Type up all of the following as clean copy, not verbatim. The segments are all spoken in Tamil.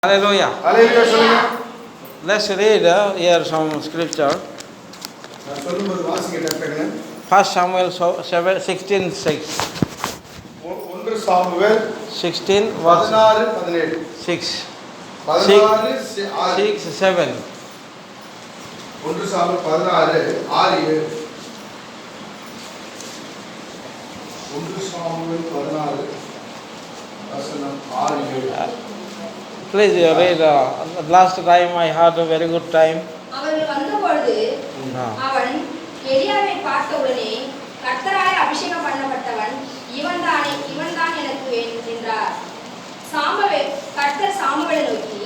Hallelujah. Hallelujah. Let's read here some scripture. First Samuel 16:6. 1 Samuel 16 verse 16 6. 16 6, 7. 1 Samuel 16 6 1 Samuel 16 வசனம் 6 7. Please read. Last time I had a very good time. அவர்கள் வந்தபொழுது அவன் எலியாவை பார்த்தவுடனே கர்த்தராலே அபிஷேகம் பண்ணப்பட்டவன் இவன்தான் எனக்கு வேண்டும் என்றார். கர்த்தர் சாமுவேலை நோக்கி,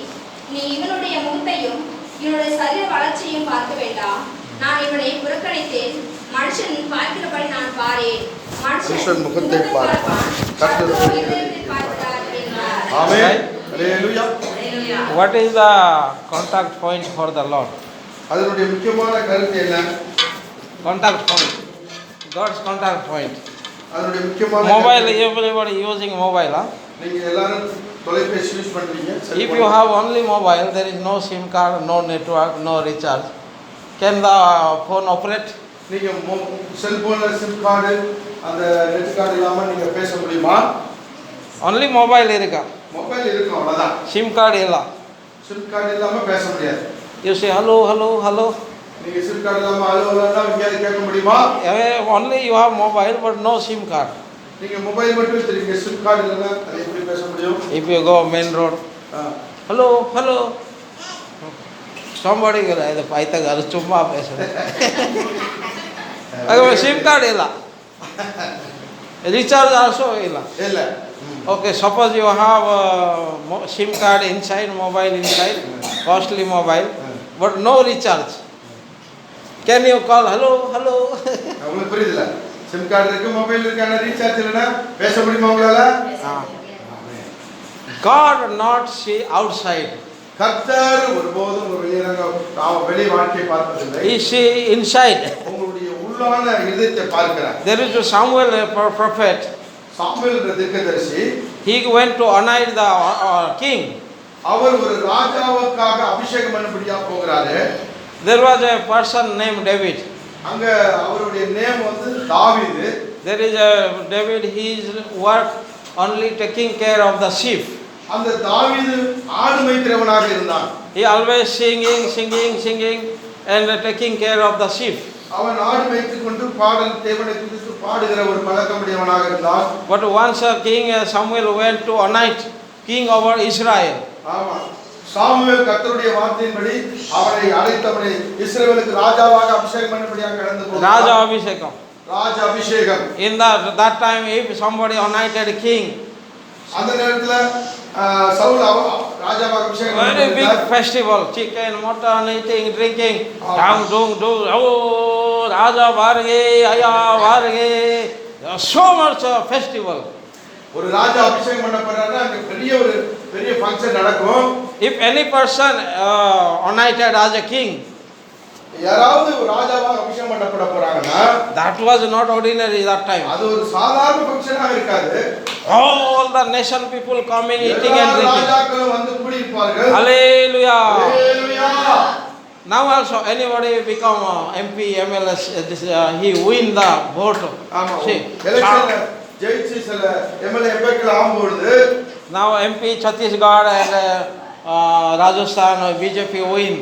நீ இவனுடைய முகத்தையும் இவனுடைய சரீர வளர்ச்சியையும் பார்க்க வேண்டாம். நான் இவனை புறக்கணித்தேன். மனுஷன் பார்க்கிறபடி நான் பாரேன். மனுஷன் முகத்தை பார்ப்பான், கர்த்தர் இதயத்தை பார்க்கிறார் என்றார். ஆமென். Hallelujah. What is the contact point for the Lord? அதனுடைய முக்கியமான கருத்து என்ன? Contact point. God's contact point. அதனுடைய முக்கியமான Mobile, everybody using mobile, huh? நீங்க எல்லாரும் தொலைபேசி யூஸ் பண்றீங்க. If you have only mobile, there is no SIM card, no network, no recharge. Can the phone operate? நீங்க செல்போன்ல சிம் கார்டு அந்த நெட் கார்டு இல்லாம நீங்க பேச முடியுமா? Only mobile இருக்கா? மொபைல் இருக்கும் அவ்வளவுதான். SIM card இல்ல. சிம் கார்டு இல்லாம பேச முடியாது. You say hello, hello, hello. நீங்க சிம் கார்டு இல்லாம ஹலோ ஹலோனா எங்கயாவது கேட்க முடியுமா? Only you have mobile but no SIM card. நீங்க மொபைல் மட்டும் வச்சிருக்கீங்க, சிம் கார்டு இல்லனா அது எப்படி பேச முடியும்? If you go main road, hello, hello. Somebody இது பைத்தகார சும்மா பேசுறது. அது SIM card இல்ல. Recharge also இல்ல. இல்ல. Okay, suppose you have SIM card inside, mobile inside, costly mobile, but no recharge. Can you call hello, hello? உங்களுக்கு புரியுதுல? சிம் கார்டு இருக்கு, மொபைல் இருக்கு, ஆனா ரீசார்ஜ் இல்லனா பேச முடியுமா உங்களால? God not see outside. கர்த்தர் ஒருபோதும் ஒரு வெளி வாழ்க்கையை பார்ப்பதில்லை. He see inside. உங்களுடைய உள்ளான இதயத்தை பார்க்கிறார். There is a Samuel, a prophet. Samuel என்ற தீர்க்கதரிசி, He went to anoint the king. அவர் ஒரு ராஜாவுக்காக அபிஷேகம் பண்ணபடியா போகிறாரு. There was a person named David. அங்க அவருடைய நேம் வந்து தாவீது. There is a David, his work only taking care of the sheep. அந்த தாவீது ஆடு மேய்க்கிறவனாக இருந்தான். He always singing and taking care of the sheep. அவன் ஆடு மேய்த்துக் கொண்டு பாடல் தேவனை துதித்து பாடுகிற ஒரு பழக்கமுடையவனாக இருந்தான். But once King Samuel went to anoint king over Israel. ஆமா, சாமுவேல் கர்த்தருடைய வார்த்தையின்படி அவனை அழைத்தவனை இஸ்ரவேலுக்கு ராஜாவாக அபிஷேகம் பண்ணபடியாக கடந்து போனான். Raja Abhishekam. ராஜ அபிஷேகம். In that time, if somebody anointed king, அந்த நேரத்துல சவுல் ராஜாவாக அபிஷேகம் very big பண்ணார். festival, chicken, mutton, eating, drinking, do. Oh, Raja varge, aya varge. So much festival. ஒரு ராஜா அபிஷேகம் பண்ணப்படுறாருன்னா அங்க பெரிய ஃபங்க்ஷன் நடக்கும். If any person anointed as a king, யாராவது ஒரு ராஜாவாக அபிஷேகம் பண்ணப்பட போறாங்கன்னா that was not ordinary that time. அது ஒரு சாதாரண ஃபங்க்ஷனாக இருக்காது. All the nation people coming, eating and drinking. ராஜாக்கள் வந்து கூடி இருப்பார்கள். Hallelujah. Hallelujah. Now also anybody become MP, MLS, he win the vote. ஆமா, See, எலெக்ஷன்ல ஜெயிச்சு சில எம்எல்ஏ எம்பிக்கள் ஆகும்போது now MP Chhattisgarh and Rajasthan BJP win.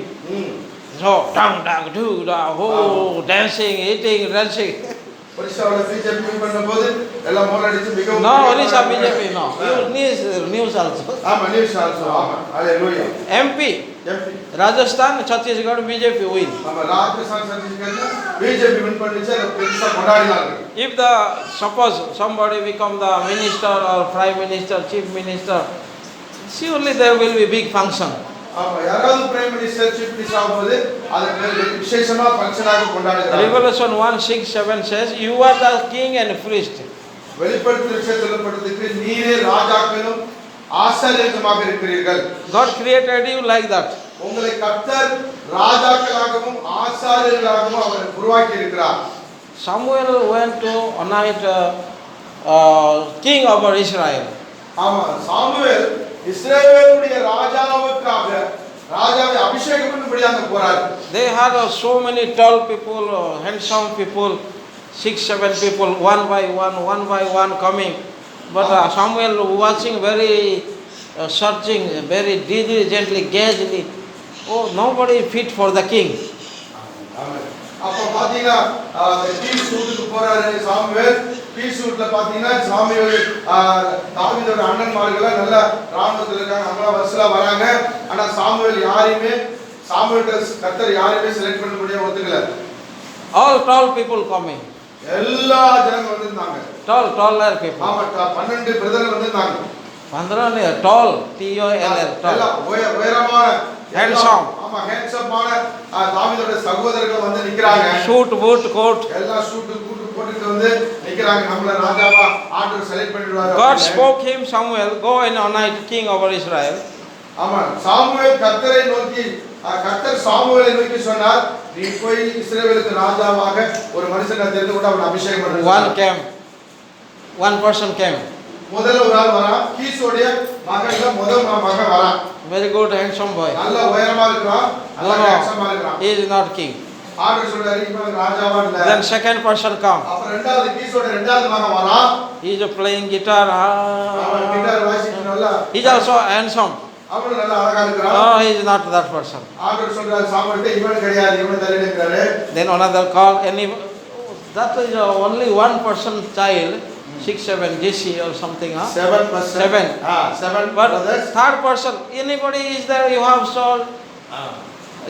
So dang do the whole dancing, eating, dancing. ஒரிசாவோட பிஜேபி வின் பண்ணும்போது எல்லாம் மோலடிச்சு மிகவும் No, Orissa BJP no. News also. ஆமா, நியூஸ் ஆல்சோ. ஆமா, ஹalleluya. MP MP Rajasthan, Chhattisgarh BJP win. ஆமா, ராஜஸ்தான் சத்தீஸ்கர்ல பிஜேபி வின் பண்ணிச்சு, அதை பெருசா கொண்டாடினாங்க. If suppose somebody become the minister or prime minister, chief minister, surely there will be big function. ஆமா, யாராவது பிரைம் மினிஸ்டர் சீஃப் மினிஸ்டர் ஆகும்போது அது விசேஷமா ஃபங்க்ஷனாக கொண்டாடுறாங்க. Revelation 1:6-7 says, you are the king and priest. வெளிப்படுத்தல் சொல்லப்பட்டிருக்கு, நீரே ராஜாக்களும் ஆசாரியர்களுமாக இருக்கிறீர்கள். God created you like that. உங்களை கர்த்தர் ராஜாக்களாகவும் ஆசாரியர்களாகவும் அவர் உருவாக்கி இருக்கிறார். Samuel went to anoint king over Israel. ஆமா, சாமுவேல் இஸ்ரவேலுடைய ராஜாவுக்காக ராஜாவை அபிஷேகம் பண்ணும்படி அங்க போறாரு. They had so many tall people, handsome people, 6, 7 people, one by one coming. But Samuel watching very searching, very diligently, gazing. Oh, nobody fit for the king. ஆமென். அப்ப பாத்தீங்கன்னா பீஸ் சூட்டுக்கு போறாரு சாமுவேல். பீஸ் சூட்ல பாத்தீங்கன்னா சாமுவேல் தாவீதோட அண்ணன்மார்கள் நல்ல ராணுவத்துல இருக்காங்க, அவங்க வரிசையில வராங்க. ஆனா சாமுவேல் கர்த்தர் யாரையுமே செலக்ட் பண்ண முடியாம ஒத்துக்கல. All tall people coming. எல்லா ஜனங்க வந்திருந்தாங்க. Taller people. ஆமா 12 பிரதர் வந்திருந்தாங்க. 12 tall, T-O-L-L, tall. உயரமான Handsome. ஆமா ஹேண்ட்ஸமான தாவீதோட சகோதரர்கள் வந்து நிக்கறாங்க. Suit, boot, coat. எல்லா சூட் போட்டுட்டு வந்து நிக்கறாங்க. நம்மள ராஜாவா ஆர்டர் செலக்ட் பண்ணிடுவாரு. God spoke him, Samuel, go and anoint king over Israel. ஆமா சாமுவேல் கர்த்தரை நோக்கி கர்த்தர் சாமுவேலை நோக்கி சொன்னார், நீ போய் இஸ்ரவேலுக்கு ராஜாவாக ஒரு மனுஷனை தெரிந்து கொண்டு அவனை அபிஷேகம் பண்ணு. One person came. முதல்ல ஒரு ஆள் வரான். கீசோடைய மகன்ல முதல் மகன் வரான். Very good, handsome boy. நல்ல உயரமா இருக்கான், நல்ல ஹேண்ட்ஸமா இருக்கான். He is not king. Order சொல்றாரு, இவன் ராஜாவா இல்ல. Then second person come. அப்ப இரண்டாவது கீசோட இரண்டாவது மகன் வரான். He is playing guitar. அவன் கிட்டார் வாசிக்கிறான் நல்லா. He is also handsome. அவனும் நல்ல அழகா இருக்கான். No, he is not that person. Order சொல்றாரு சாமுவேல்ட்ட, இவன் கிடையாது, இவனை தள்ளிடுங்கறாரு. Then another call, that is only one person child, 6, 7, JC or something, huh? 7 plus 7. 7 But brothers. third person, anybody is there, you have soul?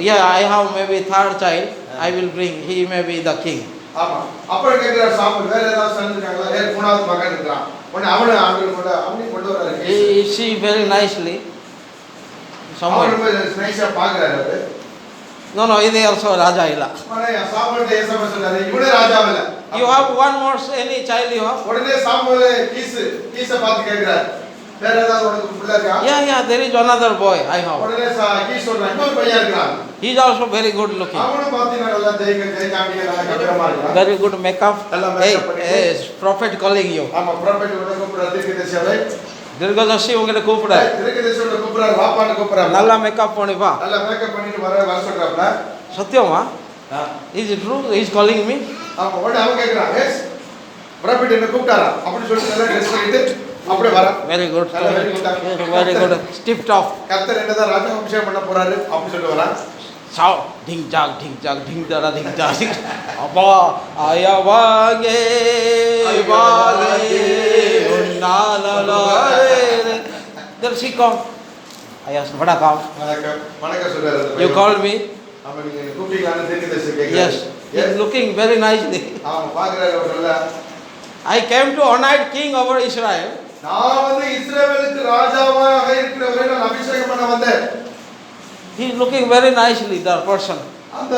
Yeah, I have maybe third child, I will bring, he may be the king. ஆமா அப்புறம் கேக்குறார் சாமுவேல், வேற ஏதாவது சந்திருக்காங்களா? மூணாவது மகன் இருக்கான். உடனே அவனை கொண்டு வராரு. He see very nicely. அவன் நைஸா பாக்குறாரு அவரு. No, இது also ராஜா இல்ல. உடனே சாமுவேல் ஏசப்பா சொல்றாரு, இவனே ராஜா இல்ல. You have one more any child you have? உடனே சாமுவேல் கீஸ பார்த்து கேக்குறாரு, வேற ஏதாவது உனக்கு பிள்ளை இருக்கா? Yeah, there is another boy I have. உடனே கீஸ் சொல்றான், இன்னொரு பையன் இருக்கான். He is also very good looking. அவனும் பாத்தீங்கன்னா நல்லா ஜெயகாண்டியா நல்லா கம்பீரமா இருக்கான். Very good makeup. Hey, prophet calling you. ஆமா ப்ராஃபட் உடனே கூப்பிடுறாரு, தீர்க்கதரிசியாவே. தீர்க்கதரிசி உங்களை கூப்பிடுறாரு. தீர்க்கதரிசியோட கூப்பிடுறாரு, வாப்பான்னு கூப்பிடுறாரு. நல்லா மேக்கப் பண்ணி வா. நல்லா மேக்கப் பண்ணிட்டு வர சொல்றாப்ல. சத்தியமா? Is it true? He is calling me? ஆமா உடனே அவன் கேக்குறான், எஸ் ப்ராஃபட் என்ன கூப்பிட்டாரா? அப்படி சொல்லிட்டு நல்லா ட்ரெஸ் பண்ணிட்டு அப்படியே வர. Very good. Very good. Stiff top. கர்த்தர் என்னதான் ராஜா அபிஷேகம் பண்ண போறாரு அப்படி சொல்லிட்டு வரான். Sao ding jang ding dara ding jang. Apa ayawage unnalala. There she come. I asked, "Vada kam?" வணக்கம் சொல்றாரு. You called me? ஆமா நீங்க கூப்பிட்டீங்களான்னு தீர்க்கதரிசி கேக்குறாரு. Yes. He is looking very nicely. ஆமா பாக்குறாரு அவர் நல்லா. I came to anoint king over Israel. நான் வந்து இஸ்ரவேலுக்கு ராஜாவாக இருக்கிறவரை நான் அபிஷேகம் பண்ண வந்தேன். He is looking very nicely, that person. அந்த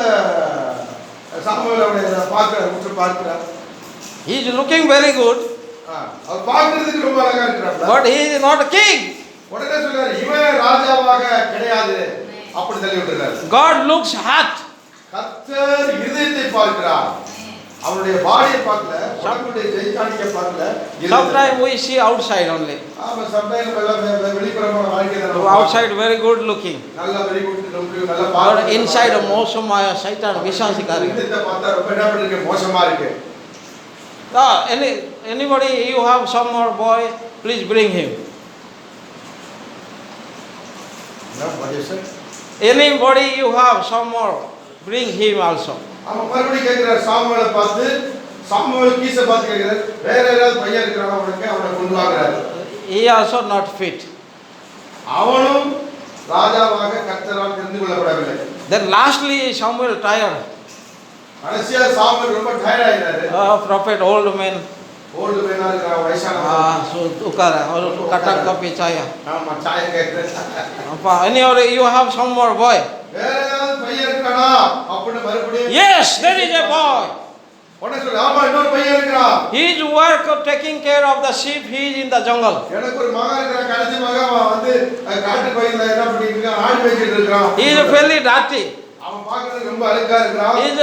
சாமுவேல் அவனை பார்க்கிறார். He is looking very good. அவர் பார்க்கிறதுக்கு ரொம்ப அழகா இருக்கிறார். But he is not a king. உடனே சொல்றாரு, இவன் ராஜாவாக கிடையாது அப்படி சொல்லி விட்டுறாரு. God looks heart. கர்த்தர் இதயத்தை பார்க்கிறார். அவருடைய பாடியை பார்க்கல, அவருடைய ஜெயகாண்டியை பார்க்கல. Sometimes we see outside only. ஆமா sometimes வெளிப்புறமான வாழ்க்கை தான். Outside very good looking. நல்ல very good looking நல்ல But பாக்குறது. inside மோசமாய சைத்தான் விசாசிக்காரு. இதத்தை பார்த்தா ரொம்ப என்ன பண்ணிருக்கு, மோசமா இருக்கு. Anybody you have some more boy, please bring him. என்ன Mahesh? Anybody you have some more, bring him also. அவன் மறுபடியும் கேக்குறார் சாமுவேலை பார்த்து, சாமுவேல் கீஸை பார்த்து கேக்குறார், வேற யாராவது பையன் இருக்கிறானா உனக்கு, அவனை கொண்டு வாங்குறாரு. He also not fit. அவனும் ராஜாவாக கர்த்தரால் தெரிந்து கொள்ளப்படவில்லை. Then lastly Samuel tired. கடைசியா சாமுவேல் ரொம்ப டயர்ட் ஆயிட்டாரு. Prophet old man. ஓல்டு மேனா இருக்கிற வயசானவன். So ukara or katak kapi chaya. ஆமா சாய் கேக்குறாரு. Appa anyway you have some more boy. வேற யாராவது பையன் இருக்கானா அப்படி மறுபடியும். Yes, there is a boy. உடனே சொல்ல, ஆமா இன்னொரு பையன் இருக்கான். His work of taking care of the sheep, he is in the jungle. எனக்கு ஒரு மகன் இருக்கான், கடைசி மகன் வந்து காட்டு பையன்ல என்ன பண்ணிட்டு இருக்கான், ஆடு மேய்ச்சிட்டு இருக்கான். He is fairly dirty. அவன் பார்க்கிறதுக்கு ரொம்ப அழகா இருக்கிறான். He's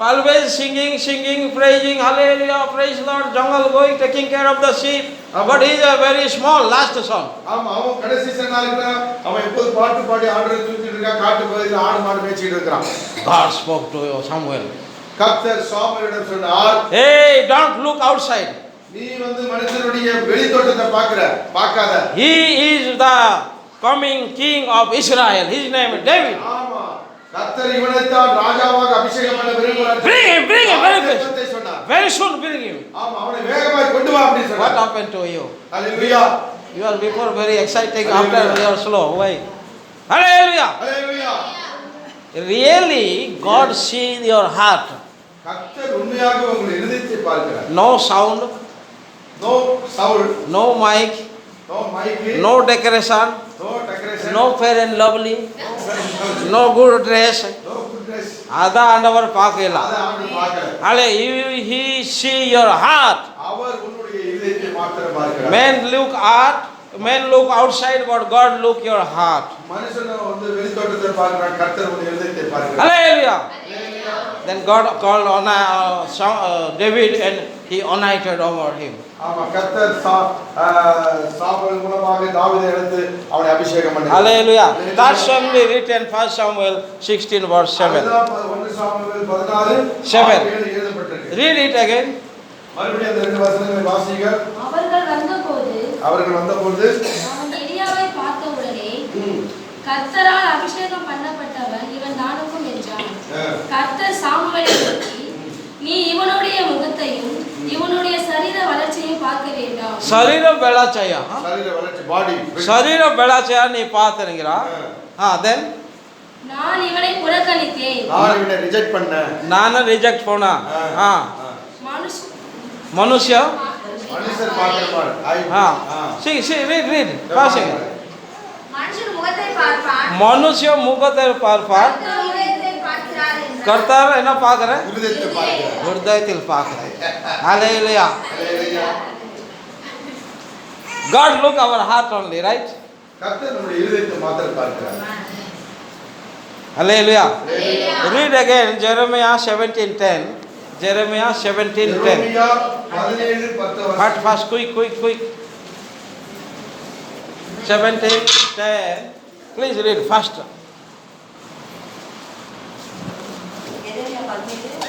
always singing, praising, hallelujah, praise Lord, jungle going, taking care of the sheep. But he's a very small, last son. ஆமா, அவன் கடைசி சனா இருக்கிறான். அவன் எப்போது பாட்டு பாடி ஆடுற தூக்கிட்டு இருக்கான். காட்டு பகுதியில் ஆடு மாடு மேய்ச்சிட்டு இருக்கான். God spoke to Samuel. கர்த்தர் சாமுவேலிடம் சொன்னார், Hey, don't look outside. நீ மனுஷனுடைய வெளித்தோட்டத்தை பார்க்காத. He is the coming king of Israel. His name is David. ஆமா, கர்த்தர் இவனைத்தான் ராஜாவாக அபிஷேகம் பண்ண விரும்புகிறார். Bring him, very fast. சொன்னார். Very soon bring him. ஆமா, அவனை வேகமாய் கொண்டு வா அப்படி சொன்னார். What happened to you? Hallelujah. You are before very exciting, after you are slow. Why? Hallelujah. Hallelujah. Really, God sees your heart. கர்த்தர் உண்மையாக உங்கள் இதயத்தை பார்க்கிறார். No sound, No sound, no mic, no mic, no decoration, no decoration, no fair and lovely, no good dress. no good dress. Ada andava paakilla. அதை அவன் பார்க்கல. Hallelujah. He see your heart. அவர் உன்னுடைய இதயத்தை மாத்திரம் பார்க்கிறார். Men look outside, but God look your heart. மனுஷன் வெளித்தோட்டத்தை பார்க்கிறான், கர்த்தர் உன் இதயத்தை பார்க்கிறார். Hallelujah. Then God called on David and he anointed over him. ஆமா, கர்த்தர் சாமுவேல் மூலமாக தாவீதை எடுத்து அவனை அபிஷேகம் பண்ணார். Hallelujah. That's only written 1 Samuel 16 verse 7. அதுதான் 1 சாமுவேல் 7. 16 எழுதப்பட்டிருக்கு. Read it again. மறுபடியும் அந்த 2 வசனங்களை வாசிங்க. அவர்கள் வந்தபோது அவன் எலியாவை பார்த்தவுடனே கர்த்தரால் அபிஷேகம் பண்ணப்பட்டவன் இவன் தானுக்கும் என்றான். கர்த்தர் சாமுவேலை நோக்கி, நீ இவனுடைய முகத்தையும் இவனுடைய சரீர வளர்ச்சியையும் பார்க்க வேண்டாம். சரீர பெலாச்சையா? சரீர வளர்ச்சி, பாடி. சரீர பெலாச்சையா நீ பாத்துறீங்களா? then நான் இவனை புறக்கணித்தேன். நான் இவனை ரிஜெக்ட் பண்ணேன். நான் ரிஜெக்ட் பண்ணா. மனுஷ்ய மனுஷர் பார்க்கிறார். see read passing. மனுஷன் முகத்தை பார்ப்பான். மனுஷ்ய முகத்தை பார்ப்பான். கர்த்தர் என்ன பார்க்கற? இதயத்தை பார்க்கிறார். ஹிருதயத்தில் பார்க்கற. Hallelujah. God look our heart only, right? கர்த்தர் நம்முடைய இதயத்தை மாத்திரம் பார்க்கிறார். Hallelujah. Read again Jeremiah 17:10. Jeremiah 17:10. 17:10. Fast, quick. 17:10. Please read faster.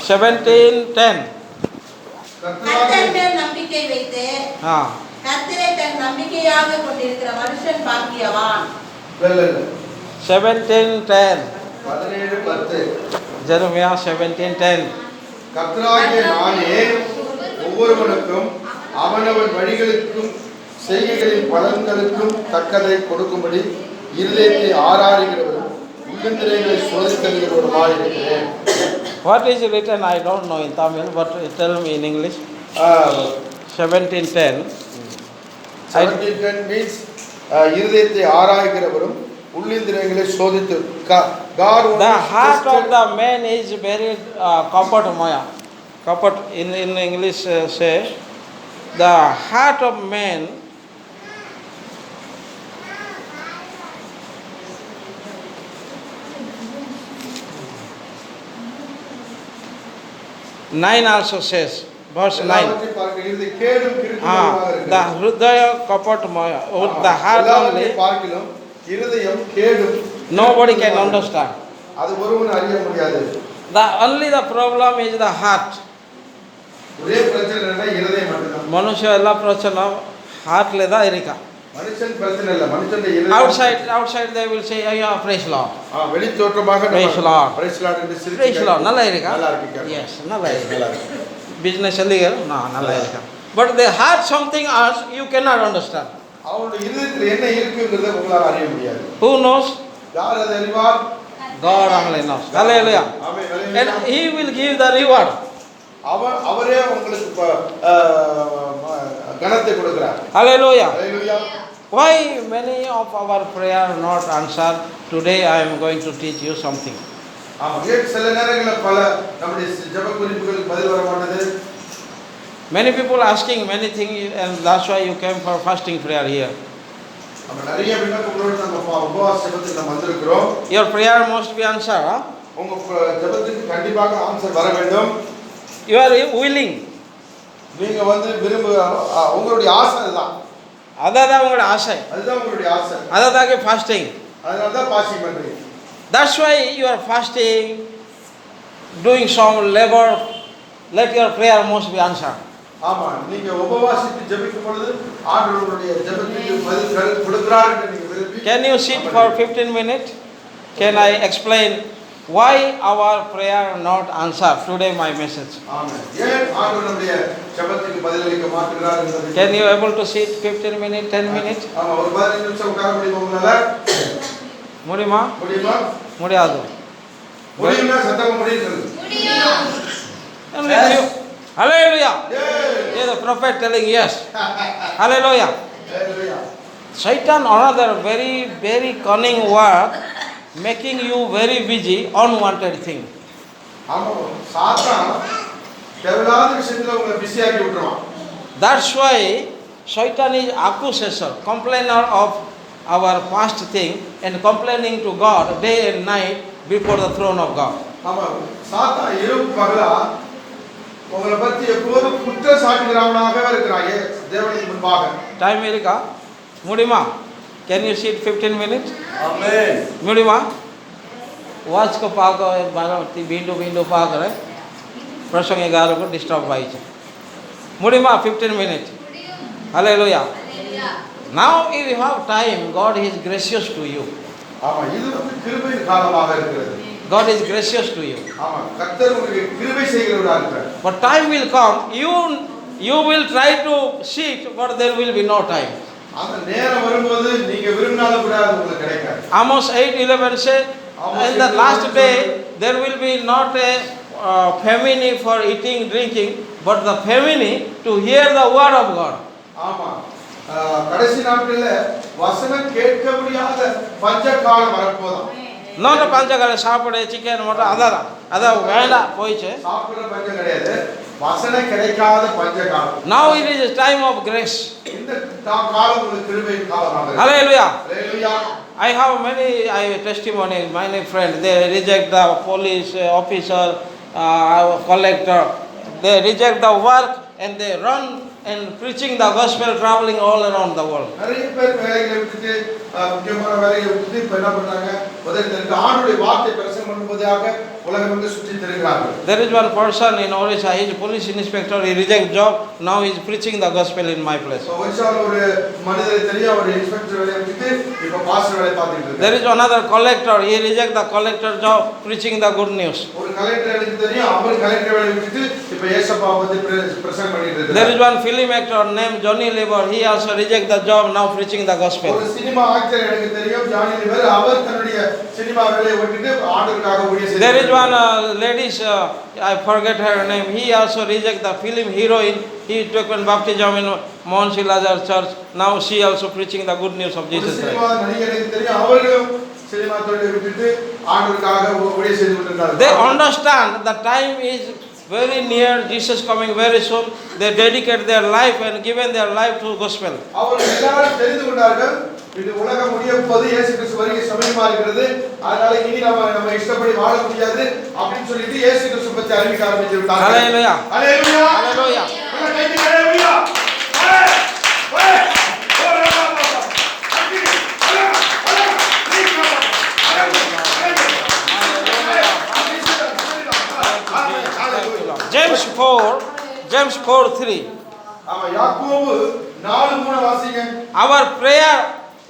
17:10. கர்த்தர் மேல் நம்பிக்கை வைத்து கர்த்தரை தன் நம்பிக்கையாக கொண்டிருக்கிற மனுஷன் பாக்கியவான். 17:10. 17:10. Jeremiah 17:10. கர்த்தராகிய நானே ஒவ்வொருவனுக்கும் அவனவன் வழிகளுக்கும் செய்கைகளின் பலன்களுக்கும் தக்கதை கொடுக்கும்படி இருதயத்தை ஆராய்கிறவரும் உள்ளந்திரைகளை சோதிக்கிறவருமாய் இருக்கிறேன். What is written? I don't know in Tamil, but tell me in English. 17:10. 17:10 means இருதயத்தை ஆராய்கிறவரும் உள்ளந்திரைகளை சோதித்து. The heart of the man is very kapat maya. Kapat in English say the heart of man Nine also says, verse 9. The Hrudaya Kapat Maya. The heart only. Nobody can understand. Only the problem is the heart. Manusya ella prachana heart leda irika. Outside they will say, yeah, praise Lord. Praise Lord. Praise Lord. Nalla irika. Yes, nalla irika. Business alliga na nalla irika. But the heart something else you cannot understand. Who knows? God only knows. Hallelujah. And He will give the reward. Hallelujah. Why many of our prayer not answered? Today I am going to teach you something. Many people asking many things, and that's why you came for fasting prayer here. Your prayer must be answered. உங்க ஜெபத்துக்கு கண்டிப்பாக ஆன்சர் வர வேண்டும். You are willing. நீங்க வந்து உங்களுடைய ஆசை அதுதான். அதான் உங்களுடைய ஆசை. அதுதான் உங்களுடைய ஆசை. அதான் ஃபாஸ்டிங். அதனால தான் பாஸ்டிங் பண்றீங்க. That's why you are fasting, doing some labor. Let your prayer most be answered. ஆமா, நீங்க உபவாசித்து ஜெபிக்கும் பொழுது ஆண்டவருடைய ஜெபத்துக்கு பதில் கொடுக்கிறார் என்று நீங்க விரும்பி. Can you sit for 15 minutes? Can I explain why our prayer not answered? Today my message. ஆமென். ஏன் ஆண்டவருடைய ஜெபத்துக்கு பதிலளிக்க மாட்டேங்கிறார் என்பதை. Can you able to sit 15 minutes, 10 minutes? ஆமா, ஒரு 15 நிமிஷம் உட்கார முடியுமா உங்களால? முடியுமா? முடியுமா? முடியாது. முடியுமா? சத்தமா முடியுது. Yes. Hallelujah. Yes. Yeah, the prophet telling yes. Hallelujah. Hallelujah. Satan, another very, very cunning word, making you very busy, unwanted thing. ஆமா, சாத்தான் தேவையில்லாத விஷயத்துல உங்களை பிஸியாக்கி விட்டுருவான். That's why Satan is accuser, complainer of our past thing and complaining to God day and night before the throne of God. ஆமா, சாத்தான் இரவு பகலா உங்களை பத்தி எப்போதும் குற்றம் சாட்டுகிறவனாகவே இருக்கிறான் தேவனுக்கு முன்பாக. Time இருக்கா? முடியுமா? Can you sit 15 minutes? ஆமென். முடியுமா? watch को பார்க்க வீண்டு பார்க்குறேன் பிரசங்க 11 को डिस्टर्ब ஆயிடுச்சு. முடியுமா? 15 minutes. Hallelujah. Now if you have time, God is gracious to you. ஆமா, இது வந்து கிருபையின் காலமாக இருக்கிறது. God is gracious to you. ஆமா, கர்த்தர் உங்களுக்கு கிருபை செய்கிறவராக இருக்கிறார். But time will come, you will try to sit, but there will be no time. அந்த நேரம் வரும்போது நீங்க விரும்பினாலும் கூட அது உங்களுக்கு கிடைக்காது. Amos 8:11 say, in the last day there will be not a famine for eating, drinking, but the famine to hear the word of God. ஆமா, கடைசி நாட்கள்ல வசனம் கேட்க முடியாத பஞ்ச காலம் வரப்போதான். Not a பஞ்சகால சாப்பிட சிக்கன் மட்டன் அதான் வேண்டாம் போயிச்சு. சாப்பிடுற பஞ்சம் கிடையாது, வசனம் கிடைக்காத பஞ்ச காலம். Now it is a time of grace. இந்த காலம் உங்களுக்கு கிருபையின் காலமாக. Hallelujah. Hallelujah. I have many testimonies, many friends. They reject the police officer, collector. They reject the work and they run and preaching the gospel, traveling all around the world. நிறைய பேர் வேலைகளை விட்டுட்டு முக்கியமான வேலைகளை விட்டுட்டு இப்ப என்ன பண்றாங்க? முதல்ல ஆண்டவருடைய வார்த்தை பிரசங்கம் பண்ணுவதாக உலகம் வந்து சுற்றி திரிகிறார்கள். There is one person in Orissa, he is police inspector, he reject job, now he is preaching the gospel in my place. ஒரிசால ஒரு மனிதரை தெரியும், அவர் இன்ஸ்பெக்டர் வேலையை விட்டுட்டு இப்ப பாஸ்டர் வேலை பார்த்துட்டு இருக்காரு. There is another collector, he reject the collector job, preaching the good news. ஒரு கலெக்டர் எனக்கு தெரியும், அவர் கலெக்டர் வேலையை விட்டுட்டு இப்ப இயேசுவை பத்தி பிரசங்கம் பண்ணிட்டு இருக்காரு. There is one film actor named Johnny Lever, he also reject the job, now preaching the gospel. ஒரு சினிமா ஆக்டர் எனக்கு தெரியும், ஜானி லிவர், அவர் தன்னுடைய சினிமா வேலையை விட்டுட்டு ஆண்டவருக்காக ஊழியம் செய்கிறார். There is one ladies, I forget her name, he also reject the film heroine, he took an baptism in Mount Lazar Church, now she also preaching the good news of Jesus Christ. Cinema நடிகர் எனக்கு தெரியும், அவர்களும் சினிமா தொழிலை விட்டுட்டு ஆண்டவருக்காக ஊழியம் செய்து கொண்டிருக்கிறார்கள். They understand the time is very near, Jesus coming very soon. They dedicate their life and given their life to gospel. அவர்கள் எல்லாரும் தெரிந்து கொண்டார்கள், இது உலகம் முடிய போது, இயேசு கிறிஸ்து வருகை சமீபமா இருக்கிறது, அதனால இனி நம்ம இஷ்டப்படி வாழ முடியாது அப்படின்னு சொல்லிட்டு இயேசு கிறிஸ்து பற்றி அறிவிக்க ஆரம்பித்து விட்டார்கள். Hallelujah. ஹalleluya. Hallelujah. ஹalleluya. James 4:3. ஆமா, யாக்கோபு 4:3 வாசிங்க. Our prayer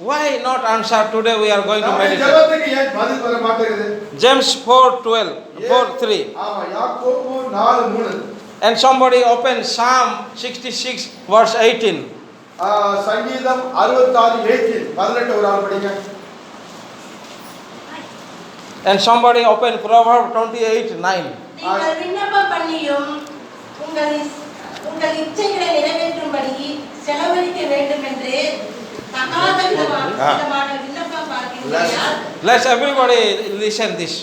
why not answered today? We are going to meditate. ஜெபத்துக்கு ஏன் பதில் வர மாட்டேங்குது? James 4:3. ஆமா, யாக்கோபு 4:3. And somebody open Psalm 66 verse 18. சங்கீதம் 66:18 ஒரு ஆள் படிங்க. And somebody open Proverbs 28:9. நீங்கள் விண்ணப்பம் பண்ணியும் உங்கள் இச்சைகளை நிறைவேற்றும்படி செலவழிக்க வேண்டும் என்று தகாத விதமான விண்ணப்பம் பார்க்கிறீர்கள். Let's everybody listen this.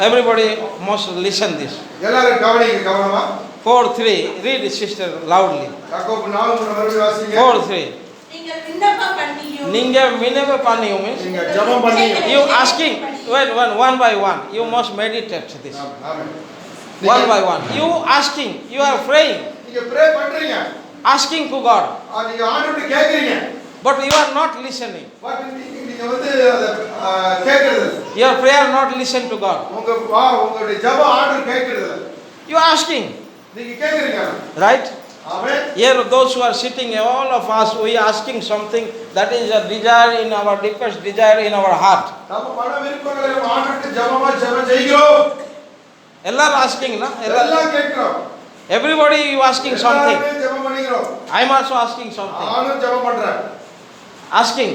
Everybody must listen this. எல்லாரும் கவனமா. 4:3. Read sister loudly. யாக்கோபு 4:3 மறுபடியும் வாசிங்க. 4:3. நீங்கள் விண்ணப்பம் பண்ணியும் நீங்க விண்ணப்பம் பண்ணியும் நீங்க ஜெபம் பண்ணியும் you asking wait, one by one. You must meditate this. Amen. One by one. You asking, you are praying, நீங்க ப்ரே பண்றீங்க. asking to God, நீங்க ஆண்டவர்ட்ட கேக்குறீங்க. but you are not listening. But நீங்க வந்து அத கேக்குறது இல்ல. Your prayer not listen to God. உங்களுடைய ஜெபம் ஆண்டவர் கேக்குறது இல்ல. You are asking, நீங்க கேக்குறீங்க. right? Amen. Here, those who are sitting, all of us, we are asking something that is a desire in our deepest desire in our heart. நம்ம மன விருப்பங்களை ஆண்டவர்ட்ட ஜெபம் செய்கிறோம். எல்லாரும் asking, na? எல்லாம் கேக்குறோம். Everybody you asking something. எல்லாரும் ஜெபம் பண்ணிக்கிறோம். I am also asking something. நானும் ஜெபம் பண்றேன். Asking.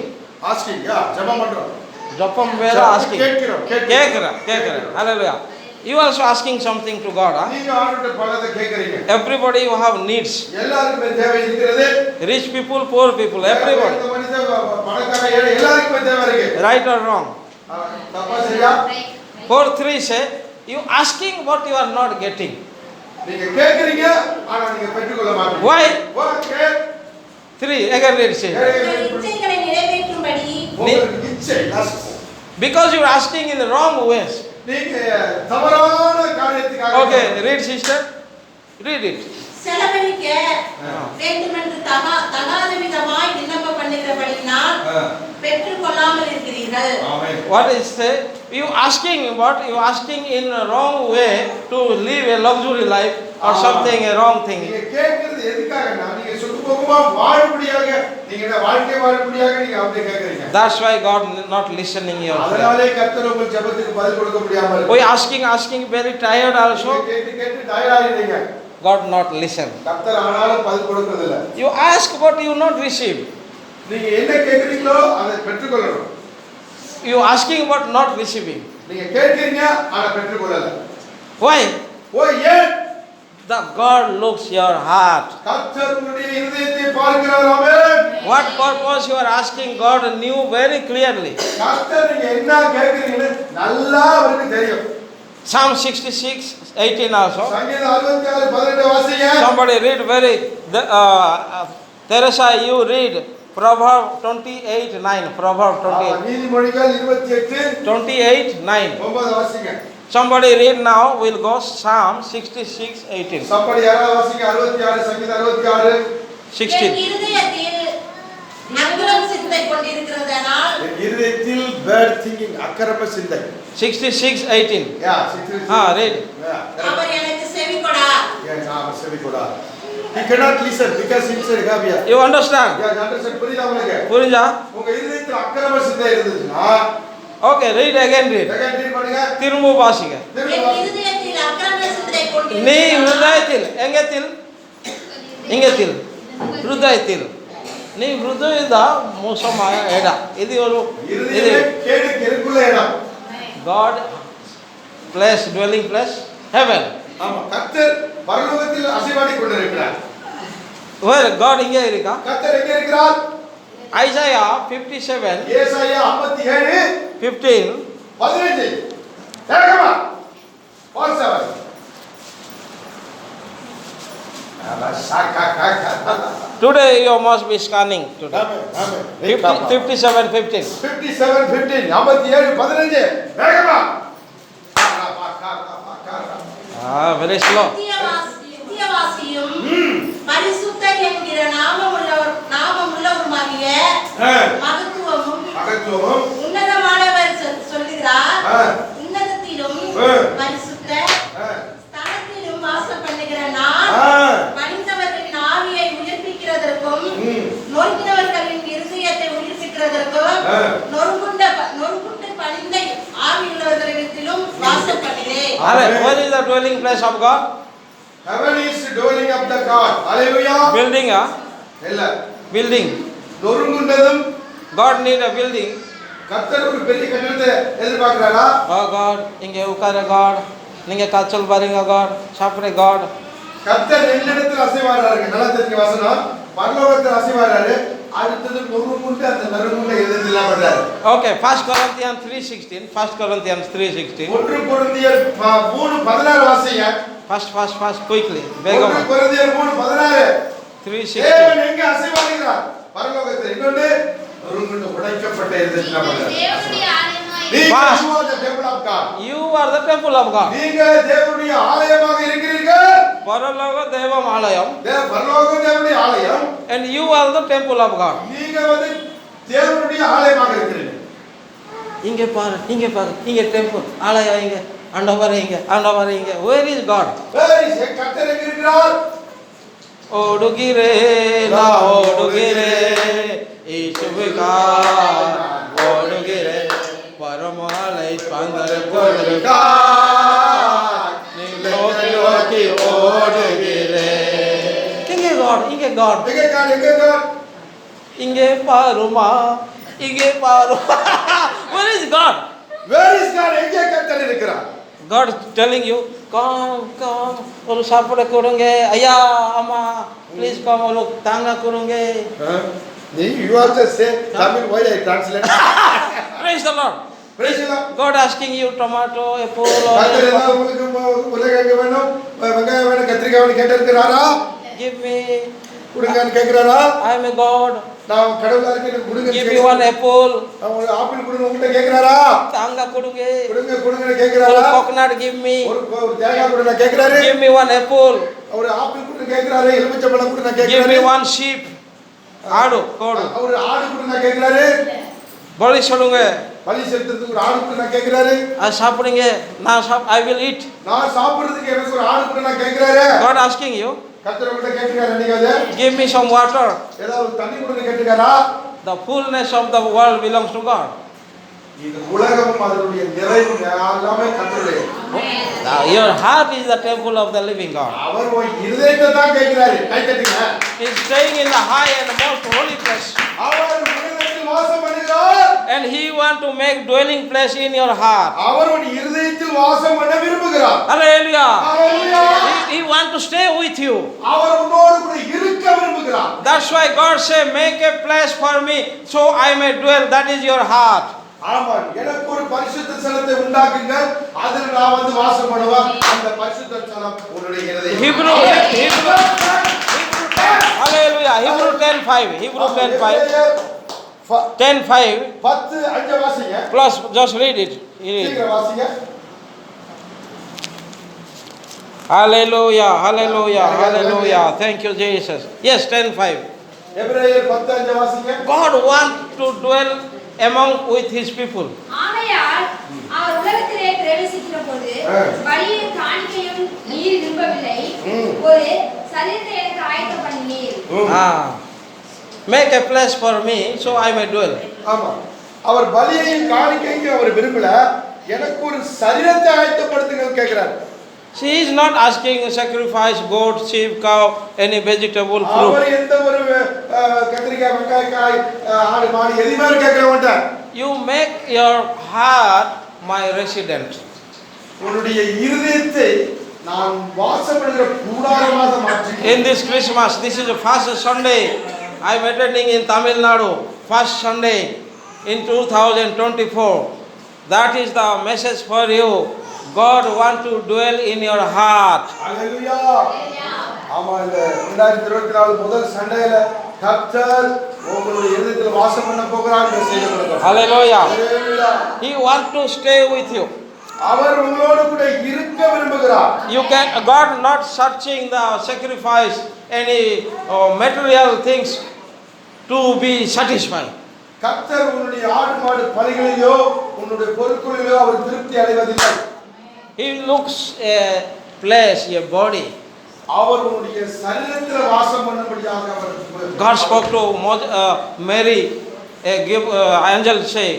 ஜெபம் பண்றோம். Jopam vera asking. கேக்குறோம். கேக்குறேன். Hallelujah. You also asking something to God, huh? நீங்க ஆண்டவர்ட்ட பலதை கேக்குறீங்க. Everybody you have needs. எல்லாருக்குமே தேவை இருக்கிறது. Rich people, poor people, everybody. இந்த மனுஷன் பணக்கார ஏழை எல்லாருக்குமே தேவை இருக்கு. Right or wrong? தப்பா சரியா? 4:3 say, you asking what you are not getting. நீங்க கேக்குறீங்க ஆனா நீங்க பெற்றுக்கொள்ள மாட்டீங்க. Why? Okay. 3 again read say. உங்கள் இச்சைகளை நிறைவேற்றும்படி உங்களுக்கு இச்சை last. Because you are asking in the wrong ways. நீங்க தவறான காரியத்துக்காக Okay, read sister. Read it. செலவழிக்க வேண்டுமென்று தகாத விதமாய் விண்ணப்பம் பண்ணுகிறபடியினால் பெற்றுக்கொள்ளாமல் இருக்கிறீர்கள். ஆமென். What is say? You asking what? You asking in a wrong way to live a luxury life or something a wrong thing. நீங்க கேக்குறது எதுக்காகனா நீங்க சுகபோகமா வாழும்படியாக நீங்க வாழ்க்கை வாழும்படியாக நீங்க அப்படியே கேக்குறீங்க. That's why God not listening your prayer. அதனாலே கர்த்தர் உங்கள் ஜெபத்துக்கு பதில் கொடுக்க முடியாமல் We asking very tired also. கேட்டு டயர்ட் ஆயிடுறீங்க. God not listen. கர்த்தர் ஆனாலும் பதில் கொடுக்கிறது இல்ல. You ask what you not receive. நீங்க என்ன கேக்குறீங்களோ அதை பெற்றுக்கொள்ளணும். You asking what not receiving. நீங்க கேக்குறீங்க ஆனா பெற்றுக்கொள்ளல. Why? ஏன்? The God looks your heart. கர்த்தர் உங்களுடைய இதயத்தை பார்க்கிறார். ஆமென். What purpose you are asking God knew very clearly. கர்த்தர் நீங்க என்ன கேக்குறீங்கன்னு நல்லா அவருக்கு தெரியும். Psalm 66:18 also. சங்கீதம் 66:18 வாசிங்க. Somebody read very Teresa, you read Proverb 28:9. Proverb 28. நீதிமொழிகள் 28:9 9. வாசிங்க. Somebody read now. We'll go Psalm 66:18. Somebody யாராவது வாசிங்க. 66 சங்கீதம் 66 என் 16. இருதயத்தில் அக்கிரம் சிந்தை கொண்டிருக்கிறதனால் இருதயத்தில் பேட் திங்கிங் அக்கிரம சிந்தை. 66:18. Read. அவர் எனக்கு செவிகொடா. செவிகொடா. He cannot listen because inside Gabia. You understand? புரியுதா உங்களுக்கு? புரிஞ்சா? உங்க இருதயத்தில் அக்கிரம சிந்தை இருந்துச்சுன்னா Okay, read again. Read. பண்ணுங்க. திரும்ப வாசிங்க. என் இருதயத்தில் அக்கிரம சிந்தை நீ கொண்டிருக்கிறதனால் ஹிருதயத்தில் எங்கத்தில்? இங்கத்தில். ஹிருதயத்தில். நீ ஹிருದಯದ ಮೋಸമായ ಎಡ. ಇದು ಒಂದು இருதயமே கேடு கெருக்குள்ள இடம். God place dwelling place heaven. ஆமா கர்த்தர் பரலோகத்தில் அசைவாடி கொண்டிருக்கிறார். Where God இங்கே இருக்கா? கர்த்தர் எங்க இருக்கிறார்? Isaiah 57 ஏசாயா 57 15. 15 வேகமா வாசவர். Today you must be scanning today. ஆமென். 57:15. 57:15 57:15 வேகமா. Very slow. நித்தியவாசியும் பரிசுத்தர் என்கிற நாமமுள்ளவருமாகிய மகத்துவமும் உன்னதமானவர் சொல்லுகிறார். உன்னதத்திலும் பரிசுத்த ஸ்தலத்திலும் வாசம் பண்ணுகிற நான் பணிந்தவர்களின் ஆவியை உயிர்ப்பிக்கிறதற்கும் நொறுங்கினவர்களின் இருதயத்தை உயிர்ப்பிக்கிறதற்கும் நொறுங்குண்டு பணிந்த ஆவியுள்ளவர்களிடத்திலும் வாசம் பண்ணுகிறேன். Where is the dwelling place of God? Heaven is dwelling of the God. Hallelujah. Building, இல்ல building. நொறுங்குண்டதும் God need a building. கர்த்தர் ஒரு பெரிய கட்டடத்தை எதிர்பார்க்கறாரா? Oh God, இங்கே உட்கார God. நீங்க காய்ச்சல் பாருங்க God. சாப்பிடுற God. கர்த்தர் என்னிடத்தில் அசைவாடுறாருங்க. நல்லா தெரிஞ்ச வசனம். பரலோகத்தில் அசைவாடுறாரு. அடுத்தது நொறுங்குண்டு அந்த நொறுங்குண்ட எதிர்த்து பண்றாரு. Okay, 1 Corinthians 3:16. 1 Corinthians 3:16. 1 கொரிந்தியர் 3:16 வாசிங்க. Fast, quickly. 1 கொரிந்தியர் 3:16. 3:16. தேவன் எங்க அசைவாடுகிறார்? பரலோகத்தில். இன்னொன்று நொறுங்குண்டு உடைக்கப்பட்ட எதிர்த்து பண்றாரு. தேவனுடைய ஆலயமாய் நீங்க Fast. you are the temple of God. You are the temple of God. நீங்கள் தேவனுடைய ஆலயமாக இருக்கிறீர்கள். Paraloka Devam Alayam. பரலோகம் தேவனுடைய ஆலயம். And you are the temple of God. நீங்க வந்து தேவனுடைய ஆலயமாக இருக்கிறீர்கள். இங்கே பாரு, இங்கே temple. ஆலயம் இங்கே, ஆண்டவர் இங்கே. Where is God? கர்த்தர் எங்க இருக்கிறார்? ஓடுகிறே நான் ஓடுகிறே ஈசுவுக்காய் ஓடுகிறே பரமாலை பந்தர கொடுக்காய் நீ நோக்கி ஓடுகிறே. இங்கே God. எங்க God? இங்கே பாருமா. Where is God? Where is God? எங்கே கர்த்தர் இருக்கிறார்? God is telling you, come, ஒரு சாப்பிட கொடுங்க. ஐயா, அம்மா, please come, ஒரு தாங்க கொடுங்க. You also say Tamil, why I translate? Praise the Lord. Praise the Lord. God asking you tomato, apple, கர்த்தர் என்ன உங்களுக்கு உருளைக்கிழங்கு வேணும், வெங்காயம் வேணும், கத்திரிக்காய் வேணும் கேட்டிருக்கிறாரா? give me. கொடுங்கன்னு கேட்கிறாரா? I am a God. நான் கடவுளா இருக்கேன் கொடுங்க. Give me one apple. ஒரு ஆப்பிள் கொடுங்க உங்ககிட்ட கேக்குறாரா? தாங்க கொடுங்க. கொடுங்கன்னு கேக்குறாரா? Coconut give me. ஒரு தேங்காய் கொடுங்க கேக்குறாரு. Give me one apple. ஒரு ஆப்பிள் கொடுங்க கேக்குறாரு. எலுமிச்சம்பழம் கொடுங்க Give கேக்குறாரு. me one sheep. ஆடு கோடு. ஒரு ஆடு கொடுங்க கேக்குறாரு. பலி சொல்லுங்க. பலி செலுத்துறதுக்கு ஒரு ஆடு கொடுங்க கேக்குறாரு. அது சாப்பிடுங்க. I will eat. நான் சாப்பிடுறதுக்கு எனக்கு ஒரு ஆடு கொடுங்க கேக்குறாரு. God asking you. கர்த்தர் உங்ககிட்ட கேக்குறாரு நீங்க Give me some water. ஏதாவது தண்ணி கொடுங்க கேட்டுக்காரா? The fullness of the world belongs to God. இந்த உலகமும் அதனுடைய நிறைவு எல்லாமே கர்த்தருடையது. Now your heart is the temple of the living God. அவர் ஒரு இருதயத்தை தான் கேக்குறாரு. கை தட்டுங்க. He is staying in the high and most holy place. அவர் இருதயத்தில் வாசம் பண்ணுகிறார். And he want to make dwelling place in your heart. அவர் ஒரு இருதயத்தில் வாசம் பண்ண விரும்புகிறார். Hallelujah. Hallelujah. He want to stay with you. அவர் உன்னோடு கூட இருக்க விரும்புகிறார். That's why God say make a place for me so I may dwell. That is your heart. ஆமா, எனக்கு ஒரு பரிசுத்த ஸ்தலத்தை உண்டாக்குங்க, அதில் நான் வந்து வாசம் பண்ணுவேன். அந்த பரிசுத்த ஸ்தலம் உன்னுடைய இருதயம். Hebrew 10. Hallelujah. Hebrew 10:5. Hebrew 10:5. 10:5. 10:5 வாசிங்க. Plus just read it. சீக்கிரம் வாசிங்க. Hallelujah. Thank you Jesus. Yes, 10:5. எபிரேயர் 10:5 வாசிங்க. God want to dwell among with his people. ஆகையால் அவர் உலகத்திலே பிரவேசிக்கிற போது பலியும் காணிக்கையும் நீர் விரும்பவில்லை, ஒரு சரீரத்தை எனக்கு ஆயத்தம் பண்ணினீர். Make a place for me so I may dwell. ஆமா, அவர் பலியையும் காணிக்கையும் அவர் விரும்பல, எனக்கு ஒரு சரீரத்தை ஆயத்தப்படுத்துங்க கேக்குறார். She is not asking sacrifice goat, sheep, cow, any vegetable fruit. அவர் எந்த ஒரு கத்திரிக்காய், வெங்காயம், ஆடு, மாடு எதுவுமே கேட்க மாட்டார். You make your heart my resident. உன்னுடைய இருதயத்தை நான் வாசப்படுகிற கூடாரமாக மாற்றுகிறேன். In this Christmas, this is the first Sunday I am attending in Tamil Nadu. First Sunday in 2024. That is the message for you. God want to dwell in your heart. ஹalleluya. ஆமா, இந்த 2024 முதல் சண்டேல கர்த்தர் உங்களுடைய இதயத்தில் வாசம் பண்ண போகிறார் மெசேஜ் கொடுங்க. Hallelujah. Hallelujah. He want to stay with you. அவர் உங்களோடு கூட இருக்க விரும்புகிறார். God not searching the sacrifice any material things to be satisfied. கர்த்தர் உன்னுடைய ஆடு மாடு பலிகளிலோ உன்னுடைய பொருட்களிலோ அவர் திருப்தி அடைவதில்லை. He looks a place, a body. அவர் உன்னுடைய சரீரத்தில் வாசம் பண்ணும்படியாக அவர் God spoke to Mary, angel say,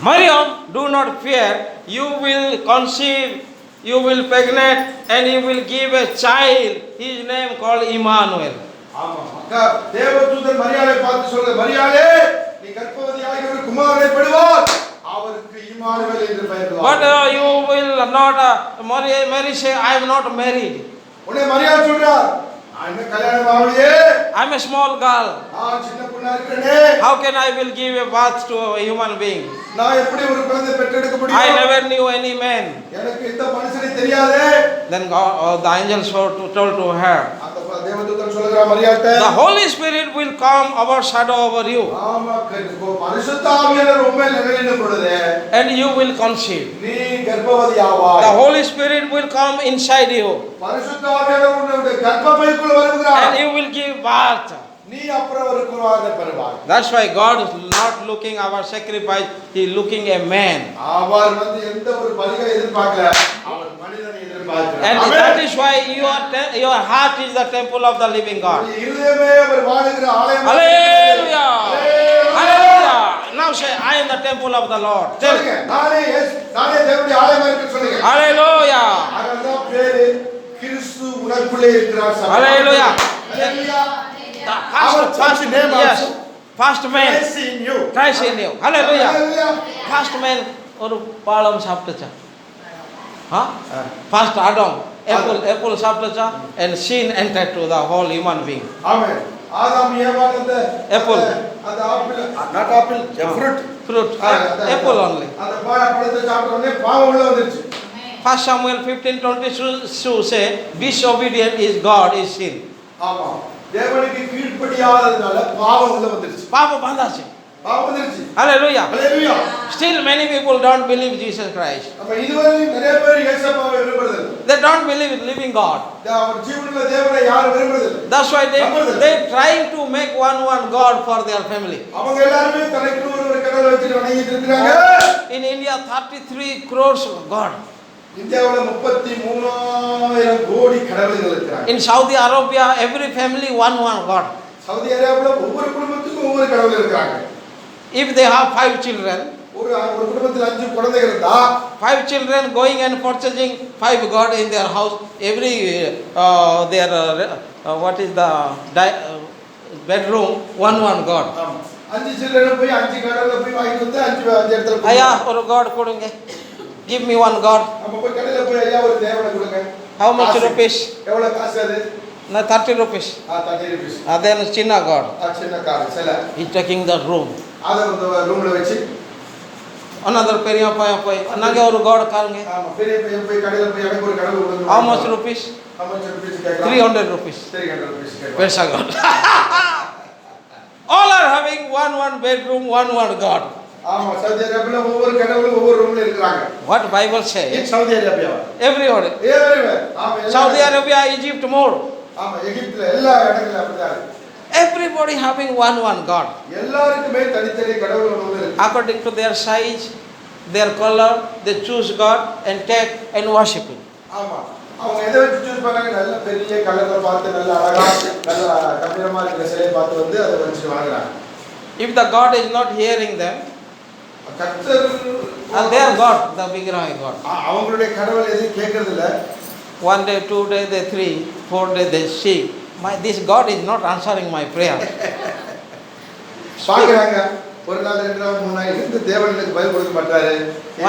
Mariam, do not fear, you will conceive, you will pregnant, and you will give a child, his name called Emmanuel. ஆமா, தேவதூதன் மரியாளை பார்த்து சொல்ற, மரியாளே நீ கர்ப்பவதியாகி ஒரு குமாரனை பெறுவாய், அவருக்கு இம்மானுவேல் என்று பெயரிடுவார். But you will not, Mary say, I am not married. உடனே மரியாள் சொல்றார், நான் இன்னும் கல்யாணம் ஆகலையே, I am a small girl. நான் சின்ன பொண்ணா இருக்கிறேனே, How can I will give a birth to a human being? நான் எப்படி ஒரு குழந்தை பெற்றெடுக்க முடியும்? I never knew any man. எனக்கு இந்த மனுஷனை தெரியாதே. Then God, the angel told to her, அந்த தேவதூதன் சொல்ல சொல்லுகிறா மரியாதை. The Holy Spirit will come overshadow over you. ஆமா, பரிசுத்த ஆவியானவர் உம்மை நிழலிடும் பொழுது And you will conceive. நீ கர்ப்பவதி ஆவாய். The Holy Spirit will come inside you. பரிசுத்த ஆவியானவர் உன்னுடைய கர்ப்பப்பைக்குள்ள வருகிறார். And you will give birth. நீ அப்புறம் ஒரு குமாரனை பெறுவாய். That's why God is not looking our sacrifice. He is looking a man. அவர் எந்த ஒரு பலியை எதிர்பார்க்கல. அவர் மனிதனை எதிர்பார்க்கிறார். And that is why your heart is the temple of the living God. இருதயமே அவர் வாழுகிற ஆலயம். Hallelujah. Hallelujah. Now say, I am the temple of the Lord. சொல்லுங்க, நானே தேவனுடைய ஆலயமா இருக்கேன்னு சொல்லுங்க. Hallelujah. அதான் பேரு கிறிஸ்து உனக்குள்ளே இருக்கிறார். Hallelujah. Hallelujah. First name, yes. First man. Christ in you. Christ in you. Hallelujah. Hallelujah. First man ஒரு பழம் சாப்பிட்டுச்சா? First Adam apple சாப்பிட்டுச்சா? And sin entered to the whole human being. Amen. ஆதாம் ஏவாள் அந்த Apple. அந்த apple, not apple, a fruit. Apple only. அந்த பழத்தை சாப்பிட்ட உடனே பாவம் உள்ள வந்துருச்சு. First Samuel 15:22 say, disobedient is God is sin. ஆமா, தேவனுக்கு கீழ்ப்படியாததனால பாவம் உள்ள வந்துருச்சு. பாவம் வந்தாச்சு. பாவம் வந்துருச்சு. Hallelujah. Hallelujah. Still many people don't believe Jesus Christ. அப்ப இதுவரை நிறைய பேர் இயேசுவை விரும்புறதில்லை. They don't believe in living God. அவர் ஜீவனுள்ள தேவனை யாரும் விரும்புறதில்லை. That's why they trying to make one God for their family. அவங்க எல்லாரும் தனக்கு ஒரு கடவுளை வச்சிட்டு வணங்கிட்டு இருக்காங்க. In India 33 crores God. இந்தியாவுல 33,000 கோடி கடவுள்கள் இருக்காங்க. In Saudi Arabia every family one God. Saudi அரேபியாவுல ஒவ்வொரு குடும்பத்துக்கும் ஒவ்வொரு கடவுள் இருக்காங்க. If they have 5 children, ஒரு குடும்பத்தில் 5 குழந்தைகள் இருந்தா 5 children going and purchasing 5 God in their house. Every their what is the bedroom one God. 5 children போய் 5 கடவுளை போய் வாங்கிட்டு வந்து 5 இடத்துல ஐயா ஒரு God கொடுங்க. Give me one God. நம்ம போய் கடையில போய் ஐயா ஒரு தேவனை கொடுங்க. How much rupees? எவ்வளவு காசு அது? 30 rupees. 30 rupees. Then சின்ன God. சின்ன கார் சில. He taking the room. அத வந்து ரூம்ல வச்சு another பெரிய பையன் போய் நாங்க ஒரு God காருங்க. ஆமா, பெரிய பையன் போய் கடையில போய் எனக்கு ஒரு கடவுள் கொடுங்க. How much rupees? How much rupees கேக்குறாங்க? 300 rupees. 300 rupees கேக்குறாங்க. Where's our God? All are having one bedroom, one God. ஆமா, சவுதி அரேபியால ஒவ்வொரு கடவுளும் ஒவ்வொரு ரூம்ல இருக்காங்க. What Bible say? In Saudi Arabia. Everywhere. Everywhere. ஆமா, Saudi Arabia, Egypt more. ஆமா, எகிப்துல எல்லா இடங்கள்ல அப்படிதான். Everybody having one God. எல்லாருக்குமே தனித்தனி கடவுள்கள் இருக்கு. According to their size, their color, they choose God and take and worship Him. ஆமா, அவங்க எதை வச்சு சூஸ் பண்ணாங்க? நல்ல பெரிய கலர்ல பார்த்து நல்ல அழகா நல்ல கம்பீரமா இருக்கிற சிலையை பார்த்து வந்து அதை வச்சு வணங்குறாங்க. If the God is not hearing them, கர்த்தர் and their God, the விக்கிரக God. அவங்களுடைய கடவுள் எதையும் கேட்கறது இல்ல. One day, 2 days, 3, 4 days they see, this God is not answering my prayer. பாக்குறாங்க, ஒரு நாள் 2 நாள் 3 நாள் இந்த தேவனுக்கு பதில் கொடுக்க மாட்டாரு.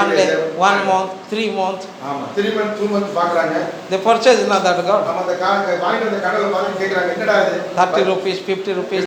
1 day, 1 month, 3 months. ஆமா, 3 months 2 months பாக்குறாங்க. They purchase another God. நம்ம அந்த வாங்கிட்டு வந்த கடவுளை பார்த்து கேக்குறாங்க, என்னடா இது? 30 rupees, 50 rupees.